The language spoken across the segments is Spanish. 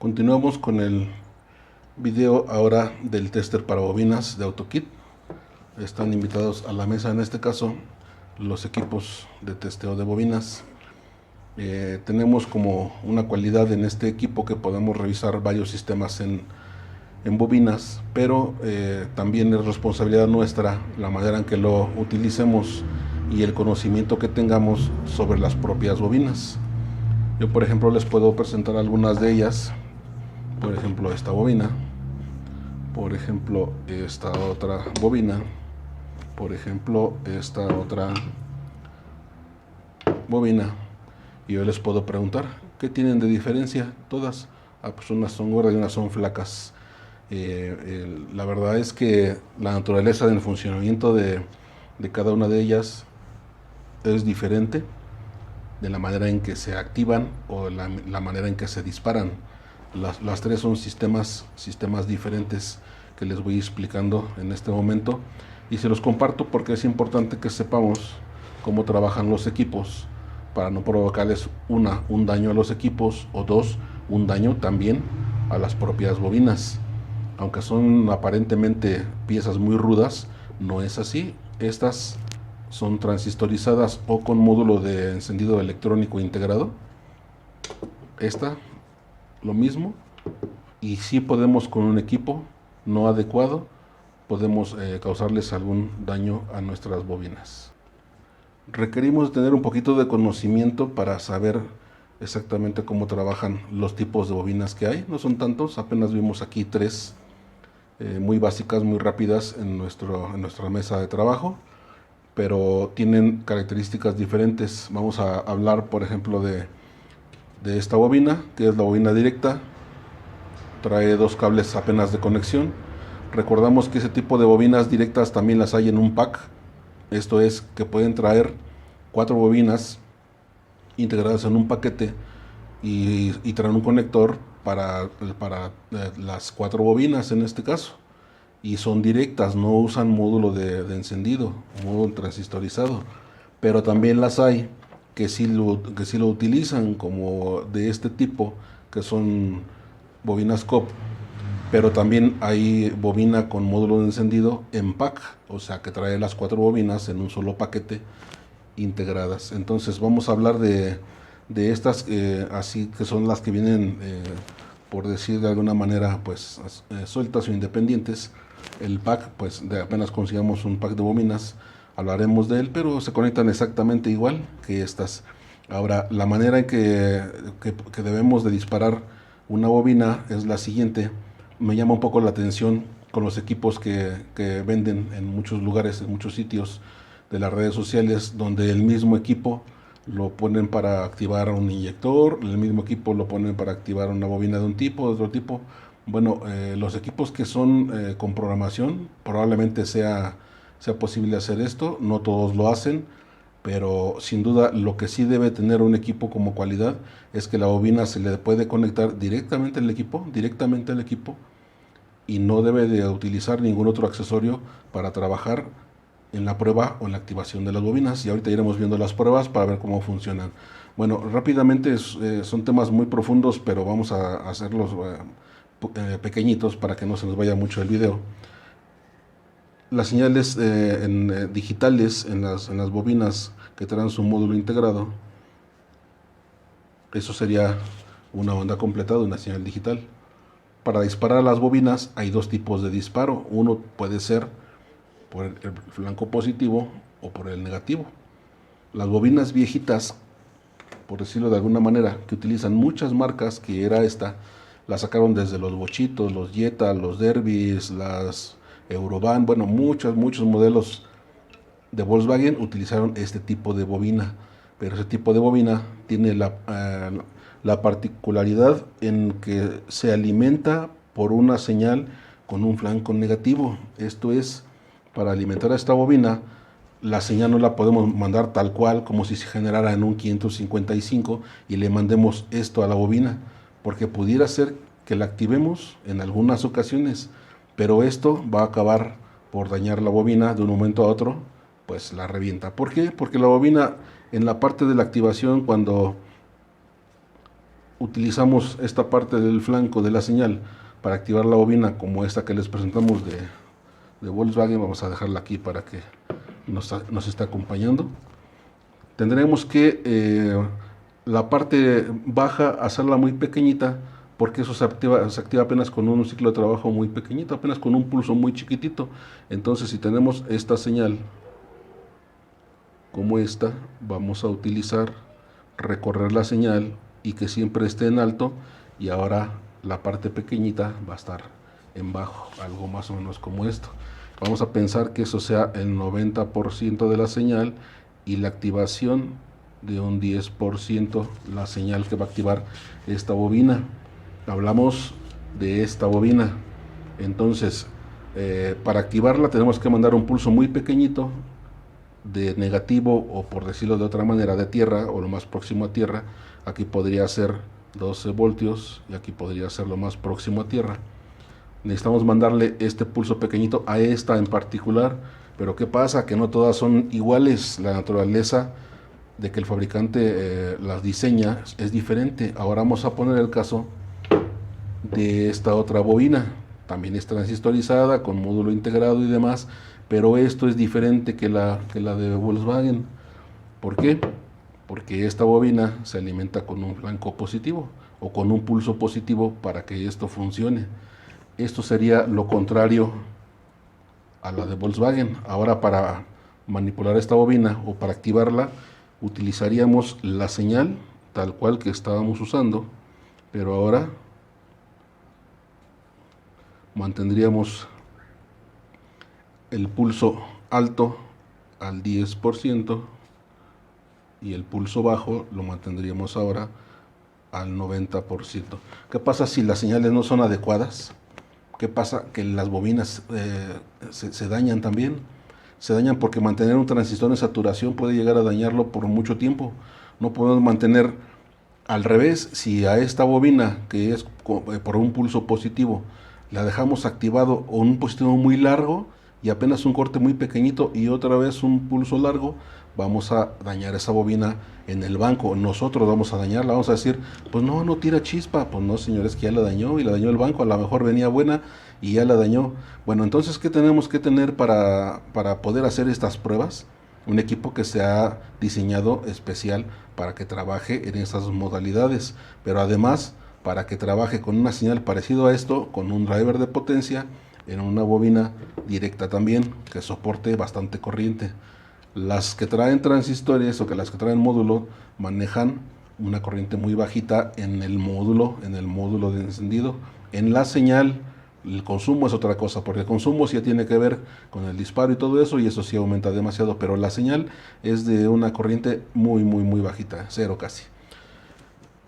Continuamos con el video ahora del tester para bobinas de AutoKit. Están invitados a la mesa, en este caso, los equipos de testeo de bobinas. Tenemos como una cualidad en este equipo que podemos revisar varios sistemas en bobinas, pero también es responsabilidad nuestra la manera en que lo utilicemos y el conocimiento que tengamos sobre las propias bobinas. Yo, por ejemplo, les puedo presentar algunas de ellas. Por ejemplo, esta bobina, por ejemplo, esta otra bobina, por ejemplo, esta otra bobina. Y yo les puedo preguntar, ¿qué tienen de diferencia todas? Pues unas son gordas y unas son flacas. La verdad es que la naturaleza del funcionamiento de cada una de ellas es diferente de la manera en que se activan o la manera en que se disparan. Las tres son sistemas diferentes que les voy explicando en este momento, y se los comparto porque es importante que sepamos cómo trabajan los equipos para no provocarles un daño a los equipos, o dos, un daño también a las propias bobinas. Aunque son aparentemente piezas muy rudas, no es así. Estas son transistorizadas o con módulo de encendido electrónico integrado. Esta, lo mismo. Y si podemos, con un equipo no adecuado, podemos causarles algún daño a nuestras bobinas. Requerimos tener un poquito de conocimiento para saber exactamente cómo trabajan los tipos de bobinas que hay. No son tantos, apenas vimos aquí tres muy básicas, muy rápidas en nuestra mesa de trabajo, pero tienen características diferentes. Vamos a hablar, por ejemplo, de esta bobina, que es la bobina directa. Trae dos cables apenas de conexión. Recordamos que ese tipo de bobinas directas también las hay en un pack. Esto es, que pueden traer 4 bobinas integradas en un paquete y traen un conector para las 4 bobinas en este caso. Y son directas, no usan módulo de encendido, módulo transistorizado. Pero también las hay que sí lo utilizan, como de este tipo, que son bobinas COP. Pero también hay bobina con módulo de encendido en pack, o sea que trae las 4 bobinas en un solo paquete integradas. Entonces vamos a hablar de estas, así que son las que vienen, por decir de alguna manera, pues sueltas o independientes. El pack, pues de apenas consigamos un pack de bobinas, hablaremos de él, pero se conectan exactamente igual que estas. Ahora, la manera en que debemos de disparar una bobina es la siguiente. Me llama un poco la atención con los equipos que venden en muchos lugares, en muchos sitios de las redes sociales, donde el mismo equipo lo ponen para activar un inyector, el mismo equipo lo ponen para activar una bobina de un tipo, de otro tipo. Bueno, los equipos que son con programación, probablemente sea posible hacer esto. No todos lo hacen, pero sin duda lo que sí debe tener un equipo como cualidad es que la bobina se le puede conectar directamente al equipo, y no debe de utilizar ningún otro accesorio para trabajar en la prueba o en la activación de las bobinas. Y ahorita iremos viendo las pruebas para ver cómo funcionan. Bueno, rápidamente, son temas muy profundos, pero vamos a hacerlos pequeñitos para que no se nos vaya mucho el video. Las señales digitales en las bobinas que traen su módulo integrado, eso sería una onda completada, una señal digital. Para disparar las bobinas hay dos tipos de disparo. Uno puede ser por el flanco positivo o por el negativo. Las bobinas viejitas, por decirlo de alguna manera, que utilizan muchas marcas, que era esta, la sacaron desde los Bochitos, los Jetta, los Derbys, las Eurovan. Bueno, muchos modelos de Volkswagen utilizaron este tipo de bobina, pero ese tipo de bobina tiene la particularidad en que se alimenta por una señal con un flanco negativo. Esto es, para alimentar a esta bobina, la señal no la podemos mandar tal cual como si se generara en un 555 y le mandemos esto a la bobina, porque pudiera ser que la activemos en algunas ocasiones, pero esto va a acabar por dañar la bobina de un momento a otro, pues la revienta. ¿Por qué? Porque la bobina, en la parte de la activación, cuando utilizamos esta parte del flanco de la señal para activar la bobina, como esta que les presentamos de Volkswagen. Vamos a dejarla aquí para que nos esté acompañando. Tendremos que la parte baja hacerla muy pequeñita, porque eso se activa apenas con un ciclo de trabajo muy pequeñito, apenas con un pulso muy chiquitito. Entonces, si tenemos esta señal como esta, vamos a utilizar recorrer la señal y que siempre esté en alto, y ahora la parte pequeñita va a estar en bajo, algo más o menos como esto. Vamos a pensar que eso sea el 90% de la señal y la activación de un 10% la señal que va a activar esta bobina. Hablamos de esta bobina. Entonces, para activarla tenemos que mandar un pulso muy pequeñito de negativo, o por decirlo de otra manera, de tierra, o lo más próximo a tierra. Aquí podría ser 12 voltios y aquí podría ser lo más próximo a tierra. Necesitamos mandarle este pulso pequeñito a esta en particular, pero ¿qué pasa? Que no todas son iguales. La naturaleza de que el fabricante las diseña es diferente. Ahora vamos a poner el caso de esta otra bobina. También es transistorizada con módulo integrado y demás, pero esto es diferente que la de Volkswagen. ¿Por qué? Porque esta bobina se alimenta con un flanco positivo o con un pulso positivo para que esto funcione. Esto sería lo contrario a la de Volkswagen. Ahora, para manipular esta bobina o para activarla, utilizaríamos la señal tal cual que estábamos usando, pero ahora mantendríamos el pulso alto al 10% y el pulso bajo lo mantendríamos ahora al 90%. ¿Qué pasa si las señales no son adecuadas? ¿Qué pasa? Que las bobinas se dañan también. Se dañan porque mantener un transistor en saturación puede llegar a dañarlo por mucho tiempo. No podemos mantener al revés. Si a esta bobina, que es por un pulso positivo, la dejamos activado o un positivo muy largo y apenas un corte muy pequeñito y otra vez un pulso largo, vamos a dañar esa bobina en el banco. Nosotros vamos a dañarla, vamos a decir, pues no tira chispa. Pues no, señores, que ya la dañó, y la dañó el banco. A lo mejor venía buena y ya la dañó. Bueno, entonces, ¿qué tenemos que tener para poder hacer estas pruebas? Un equipo que se ha diseñado especial para que trabaje en estas modalidades, pero además para que trabaje con una señal parecido a esto, con un driver de potencia en una bobina directa también, que soporte bastante corriente. Las que traen transistores o que las que traen módulo manejan una corriente muy bajita en el módulo de encendido. En la señal, el consumo es otra cosa, porque el consumo sí tiene que ver con el disparo y todo eso, y eso sí aumenta demasiado, pero la señal es de una corriente muy bajita, cero casi.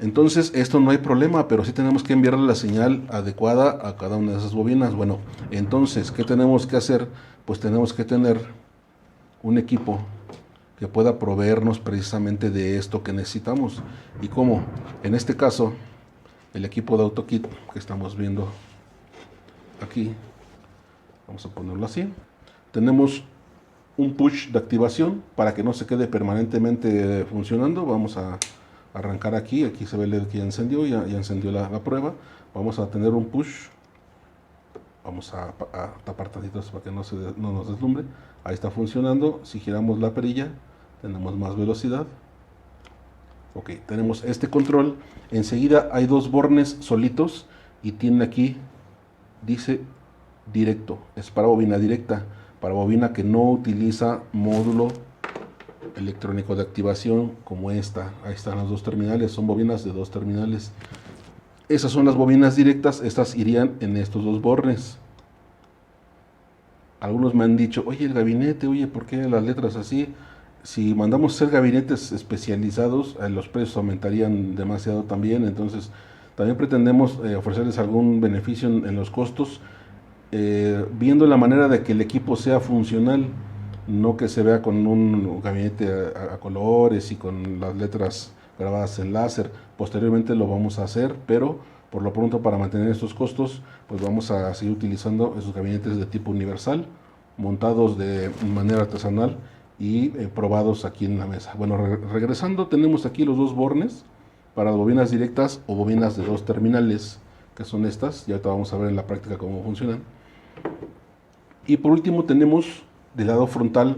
Entonces, esto no hay problema, pero sí tenemos que enviarle la señal adecuada a cada una de esas bobinas. Bueno, entonces, ¿qué tenemos que hacer? Pues tenemos que tener un equipo que pueda proveernos precisamente de esto que necesitamos. ¿Y cómo? En este caso, el equipo de AutoKit que estamos viendo aquí, vamos a ponerlo así. Tenemos un push de activación para que no se quede permanentemente funcionando. Vamos a arrancar aquí se ve el LED que ya encendió, ya encendió la prueba. Vamos a tener un push. Vamos a tapar tantitos para que no nos deslumbre. Ahí está funcionando. Si giramos la perilla, tenemos más velocidad. Ok, tenemos este control. Enseguida hay dos bornes solitos y tiene aquí, dice directo. Es para bobina directa, para bobina que no utiliza módulo electrónico de activación como esta. Ahí están los dos terminales, son bobinas de dos terminales. Esas son las bobinas directas, estas irían en estos dos bornes. Algunos me han dicho, oye, el gabinete, oye, ¿por qué las letras así? Si mandamos hacer gabinetes especializados, los precios aumentarían demasiado también. Entonces, también pretendemos ofrecerles algún beneficio en los costos, viendo la manera de que el equipo sea funcional, no que se vea con un gabinete a colores y con las letras grabadas en láser. Posteriormente lo vamos a hacer, pero por lo pronto, para mantener estos costos, pues vamos a seguir utilizando esos gabinetes de tipo universal, montados de manera artesanal y probados aquí en la mesa. Bueno, regresando, tenemos aquí los dos bornes para bobinas directas o bobinas de 2 terminales, que son estas. Ya ahorita vamos a ver en la práctica cómo funcionan. Y por último tenemos del lado frontal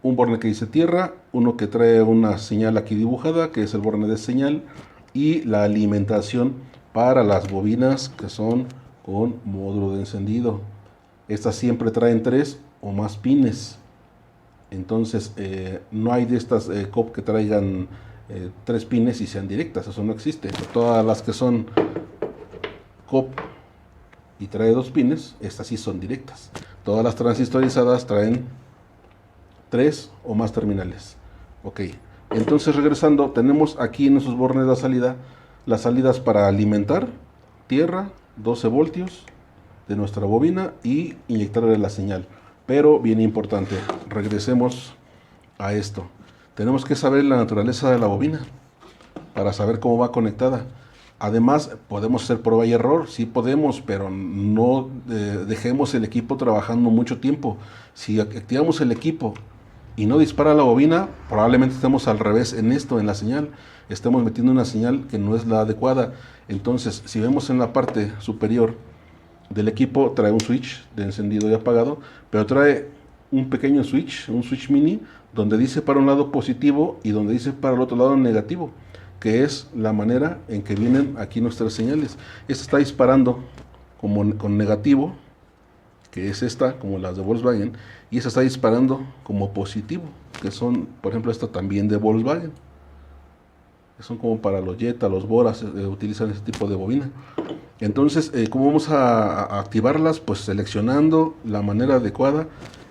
un borne que dice tierra, uno que trae una señal aquí dibujada, que es el borne de señal, y la alimentación para las bobinas que son con módulo de encendido. Estas siempre traen 3 o más pines. Entonces no hay de estas COP que traigan 3 pines y sean directas, eso no existe. Todas las que son COP y trae 2 pines, estas sí son directas. Todas las transistorizadas traen 3 o más terminales. Ok, entonces regresando, tenemos aquí en esos bornes de salida, las salidas para alimentar tierra, 12 voltios de nuestra bobina y inyectarle la señal. Pero bien importante, regresemos a esto. Tenemos que saber la naturaleza de la bobina para saber cómo va conectada. Además, podemos hacer prueba y error, sí podemos, pero no dejemos el equipo trabajando mucho tiempo. Si activamos el equipo y no dispara la bobina, probablemente estemos al revés en esto, en la señal. Estamos metiendo una señal que no es la adecuada. Entonces, si vemos en la parte superior del equipo, trae un switch de encendido y apagado, pero trae un pequeño switch, un switch mini, donde dice para un lado positivo y donde dice para el otro lado negativo, que es la manera en que vienen aquí nuestras señales. Esta está disparando como con negativo, que es esta, como las de Volkswagen, y esta está disparando como positivo, que son, por ejemplo, esta también de Volkswagen. Son como para los Jetta, los Boras, utilizan ese tipo de bobina. Entonces, ¿cómo vamos a activarlas? Pues seleccionando la manera adecuada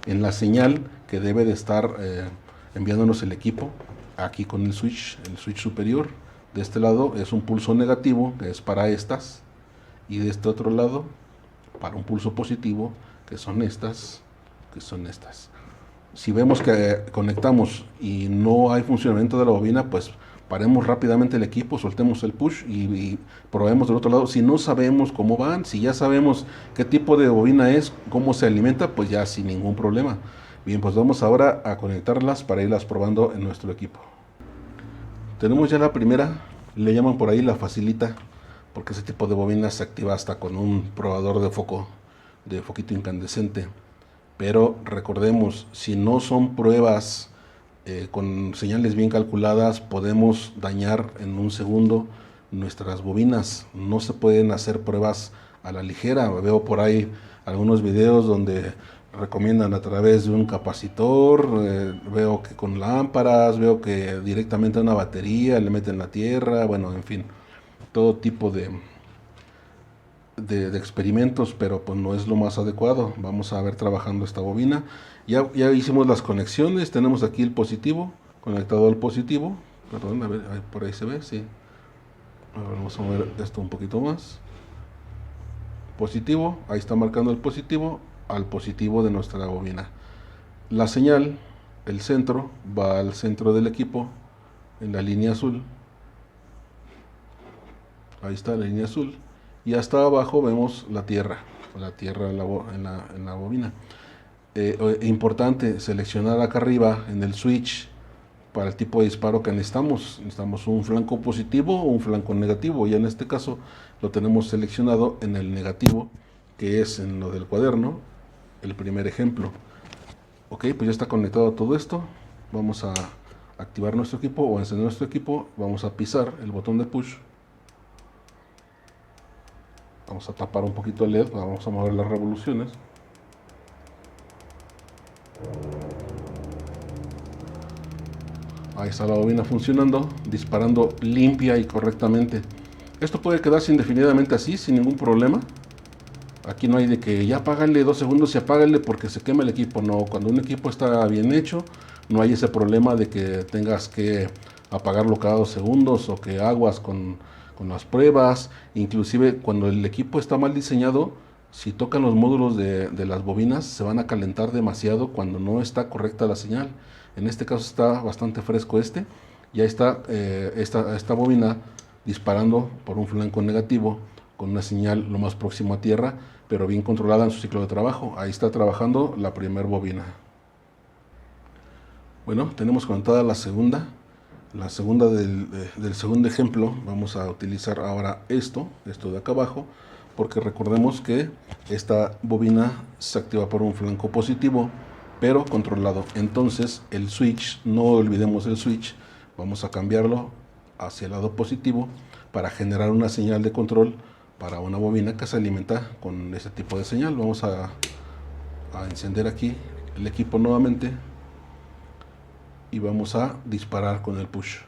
en la señal que debe de estar enviándonos el equipo. Aquí con el switch superior. De este lado es un pulso negativo, que es para estas. Y de este otro lado, para un pulso positivo, que son estas, Si vemos que conectamos y no hay funcionamiento de la bobina, pues paremos rápidamente el equipo, soltemos el push y probemos del otro lado. Si no sabemos cómo van, si ya sabemos qué tipo de bobina es, cómo se alimenta, pues ya sin ningún problema. Bien, pues vamos ahora a conectarlas para irlas probando en nuestro equipo. Tenemos ya la primera, le llaman por ahí la facilita, porque ese tipo de bobina se activa hasta con un probador de foco, de foquito incandescente. Pero recordemos, si no son pruebas con señales bien calculadas, podemos dañar en un segundo nuestras bobinas. No se pueden hacer pruebas a la ligera. Veo por ahí algunos videos donde recomiendan a través de un capacitor, veo que con lámparas, veo que directamente a una batería le meten la tierra, bueno, en fin, todo tipo de experimentos, pero pues no es lo más adecuado. Vamos a ver trabajando esta bobina. Ya hicimos las conexiones, tenemos aquí el positivo, conectado al positivo, perdón, a ver, por ahí se ve, sí. Ahora vamos a mover esto un poquito más. Positivo, ahí está marcando el positivo al positivo de nuestra bobina. La señal, el centro, va al centro del equipo, en la línea azul. Ahí está la línea azul. Y hasta abajo vemos la tierra en la bobina. Importante seleccionar acá arriba en el switch para el tipo de disparo que necesitamos. Necesitamos un flanco positivo o un flanco negativo. Y en este caso lo tenemos seleccionado en el negativo, que es en lo del cuaderno, el primer ejemplo. Ok, pues ya está conectado todo esto. Vamos a activar nuestro equipo o encender nuestro equipo. Vamos a pisar el botón de push. Vamos a tapar un poquito el LED, vamos a mover las revoluciones. Ahí está la bobina funcionando, disparando limpia y correctamente. Esto puede quedarse indefinidamente así, sin ningún problema. Aquí no hay de que ya apágale 2 segundos y apágale porque se quema el equipo. No, cuando un equipo está bien hecho, no hay ese problema de que tengas que apagarlo cada 2 segundos o que aguas con las pruebas. Inclusive cuando el equipo está mal diseñado, si tocan los módulos de las bobinas, se van a calentar demasiado cuando no está correcta la señal. En este caso está bastante fresco ya está esta bobina disparando por un flanco negativo con una señal lo más próximo a tierra, pero bien controlada en su ciclo de trabajo. Ahí está trabajando la primera bobina. Bueno, tenemos conectada la segunda. La segunda del segundo ejemplo, vamos a utilizar ahora esto de acá abajo, porque recordemos que esta bobina se activa por un flanco positivo, pero controlado. Entonces el switch, no olvidemos el switch, vamos a cambiarlo hacia el lado positivo para generar una señal de control para una bobina que se alimenta con ese tipo de señal. Vamos a encender aquí el equipo nuevamente y vamos a disparar con el push.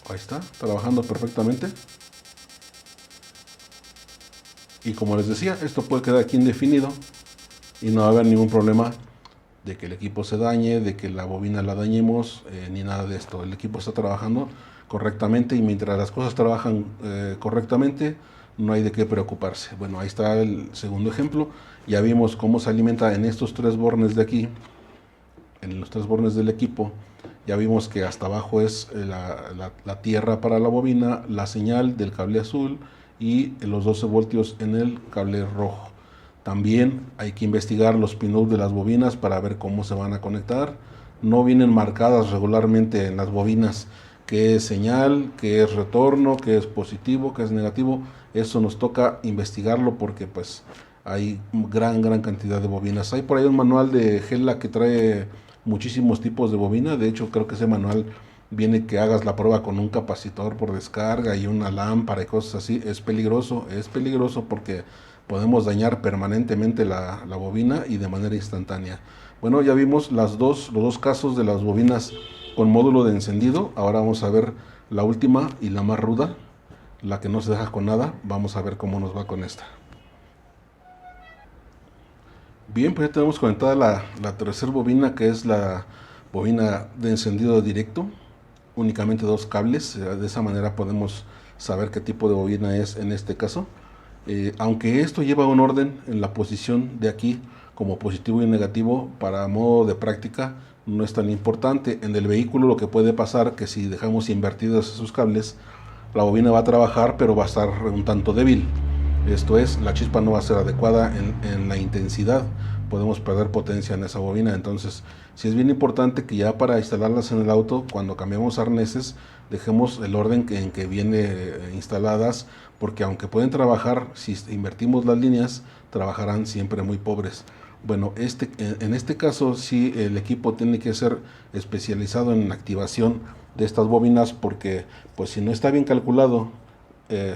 Ahí está, trabajando perfectamente. Y como les decía, esto puede quedar aquí indefinido y no va a haber ningún problema de que el equipo se dañe, de que la bobina la dañemos, ni nada de esto. El equipo está trabajando correctamente y mientras las cosas trabajan correctamente, no hay de qué preocuparse. Bueno, ahí está el segundo ejemplo. Ya vimos cómo se alimenta en estos tres bornes de aquí, en los tres bornes del equipo. Ya vimos que hasta abajo es la tierra para la bobina, la señal del cable azul y los 12 voltios en el cable rojo. También hay que investigar los pinout de las bobinas para ver cómo se van a conectar. No vienen marcadas regularmente en las bobinas qué es señal, qué es retorno, qué es positivo, qué es negativo. Eso nos toca investigarlo porque pues hay gran cantidad de bobinas. Hay por ahí un manual de Hella que trae muchísimos tipos de bobina. De hecho, creo que ese manual viene que hagas la prueba con un capacitor por descarga y una lámpara y cosas así. Es peligroso porque podemos dañar permanentemente la bobina y de manera instantánea. Bueno, ya vimos los dos casos de las bobinas con módulo de encendido. Ahora vamos a ver la última y la más ruda, la que no se deja con nada. Vamos a ver cómo nos va con esta. Bien, pues ya tenemos conectada la tercera bobina, que es la bobina de encendido directo. Únicamente dos cables, de esa manera podemos saber qué tipo de bobina es en este caso. Aunque esto lleva un orden en la posición de aquí como positivo y negativo, para modo de práctica no es tan importante. En el vehículo lo que puede pasar que si dejamos invertidos esos cables, la bobina va a trabajar pero va a estar un tanto débil. Esto es, la chispa no va a ser adecuada en la intensidad, podemos perder potencia en esa bobina. Entonces sí es bien importante que ya para instalarlas en el auto, cuando cambiamos arneses, dejemos el orden en que viene instaladas, porque aunque pueden trabajar, si invertimos las líneas, trabajarán siempre muy pobres. Bueno, en este caso sí el equipo tiene que ser especializado en la activación de estas bobinas, porque pues si no está bien calculado,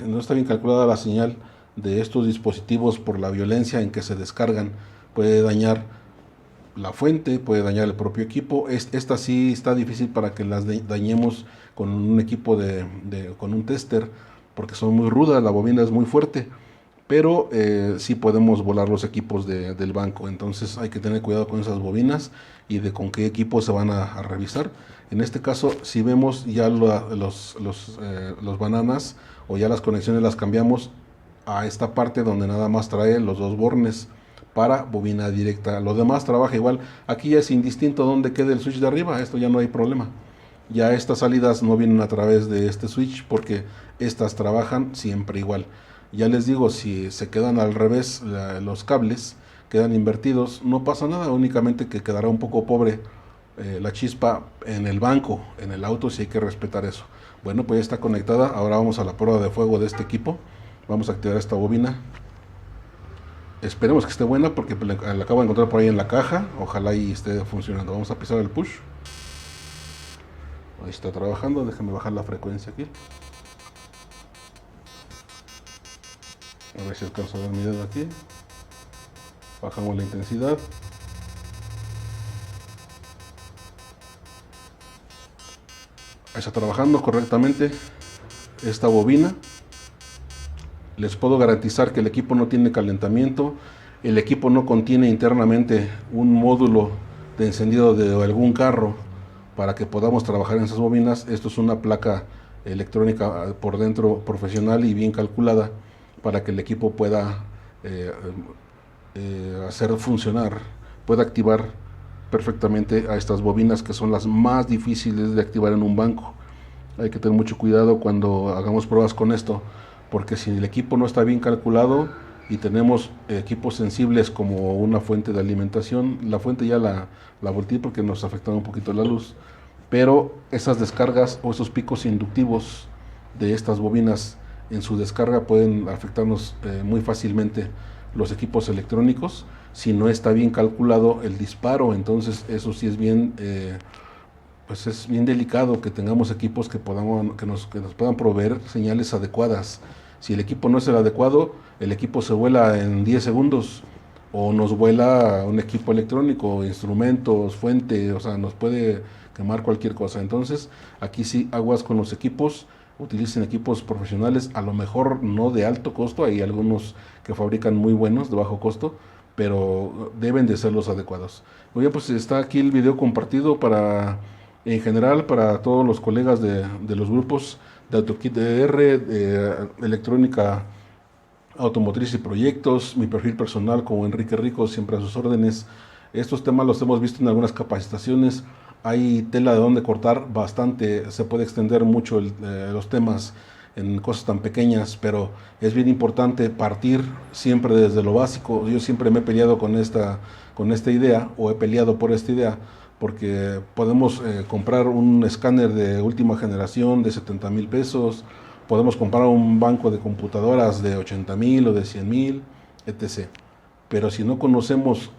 no está bien calculada la señal de estos dispositivos por la violencia en que se descargan, puede dañar la fuente, puede dañar el propio equipo. Esta sí está difícil para que las dañemos con un equipo con un tester, porque son muy rudas, la bobina es muy fuerte, pero sí podemos volar los equipos del banco. Entonces hay que tener cuidado con esas bobinas y de con qué equipo se van a revisar. En este caso, si vemos ya los bananas o ya las conexiones las cambiamos a esta parte donde nada más trae los dos bornes para bobina directa. Lo demás trabaja igual. Aquí ya es indistinto donde quede el switch de arriba, esto ya no hay problema. Ya estas salidas no vienen a través de este switch porque estas trabajan siempre igual. Ya les digo, si se quedan al revés los cables, quedan invertidos, no pasa nada, únicamente que quedará un poco pobre la chispa en el banco, en el auto, si hay que respetar eso. Bueno, pues ya está conectada. Ahora vamos a la prueba de fuego de este equipo. Vamos a activar esta bobina. Esperemos que esté buena porque la acabo de encontrar por ahí en la caja. Ojalá y esté funcionando. Vamos a pisar el push. Ahí está trabajando. Déjame bajar la frecuencia aquí. A ver si alcanzo a ver mi dedo aquí. Bajamos la intensidad. Ahí está trabajando correctamente esta bobina. Les puedo garantizar que el equipo no tiene calentamiento. El equipo no contiene internamente un módulo de encendido de algún carro para que podamos trabajar en esas bobinas. Esto es una placa electrónica por dentro profesional y bien calculada para que el equipo pueda hacer funcionar, pueda activar perfectamente a estas bobinas, que son las más difíciles de activar en un banco. Hay que tener mucho cuidado cuando hagamos pruebas con esto, porque si el equipo no está bien calculado, y tenemos equipos sensibles como una fuente de alimentación. La fuente ya la volteé porque nos afectaba un poquito la luz, pero esas descargas o esos picos inductivos de estas bobinas en su descarga pueden afectarnos muy fácilmente los equipos electrónicos si no está bien calculado el disparo. Entonces eso sí es bien pues es bien delicado que tengamos equipos que nos puedan proveer señales adecuadas. Si el equipo no es el adecuado, el equipo se vuela en 10 segundos o nos vuela un equipo electrónico, instrumentos, fuente, o sea, nos puede quemar cualquier cosa. Entonces, aquí sí, aguas con los equipos, utilicen equipos profesionales, a lo mejor no de alto costo, hay algunos que fabrican muy buenos de bajo costo, pero deben de ser los adecuados. Oye, pues está aquí el video compartido en general para todos los colegas de los grupos de AutoKit DR, de electrónica automotriz y proyectos, mi perfil personal como Enrique Rico, siempre a sus órdenes. Estos temas los hemos visto en algunas capacitaciones, hay tela de donde cortar bastante, se puede extender mucho los temas en cosas tan pequeñas, pero es bien importante partir siempre desde lo básico. Yo siempre me he peleado con esta idea, o he peleado por esta idea, porque podemos comprar un escáner de última generación de 70,000 pesos, podemos comprar un banco de computadoras de 80,000 o de 100,000, etc. Pero si no conocemos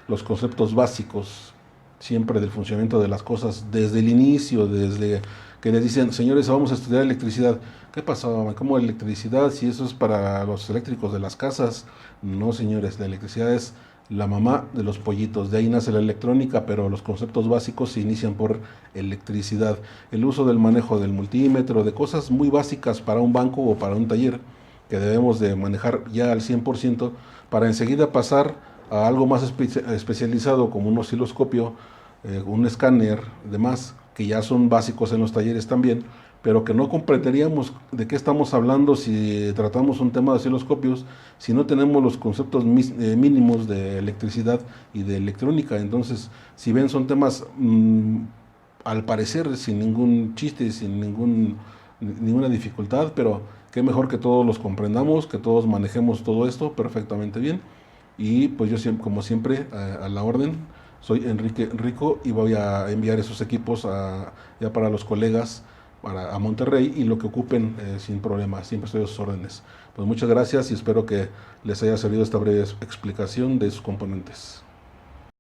los conceptos básicos siempre del funcionamiento de las cosas desde el inicio, desde que les dicen, señores, vamos a estudiar electricidad. ¿Qué pasó? ¿Cómo electricidad? Si eso es para los eléctricos de las casas. No, señores, la electricidad es la mamá de los pollitos. De ahí nace la electrónica, pero los conceptos básicos se inician por electricidad. El uso del manejo del multímetro, de cosas muy básicas para un banco o para un taller, que debemos de manejar ya al 100% para enseguida pasar a algo más especializado como un osciloscopio, un escáner, demás, que ya son básicos en los talleres también, pero que no comprenderíamos de qué estamos hablando si tratamos un tema de osciloscopios, si no tenemos los conceptos mínimos de electricidad y de electrónica. Entonces, si ven, son temas al parecer sin ningún chiste, sin ninguna dificultad, pero qué mejor que todos los comprendamos, que todos manejemos todo esto perfectamente bien. Y pues yo siempre, como siempre, a la orden. Soy Enrique Rico y voy a enviar esos equipos ya para los colegas a Monterrey, y lo que ocupen sin problema, siempre estoy a sus órdenes. Pues muchas gracias y espero que les haya servido esta breve explicación de sus componentes.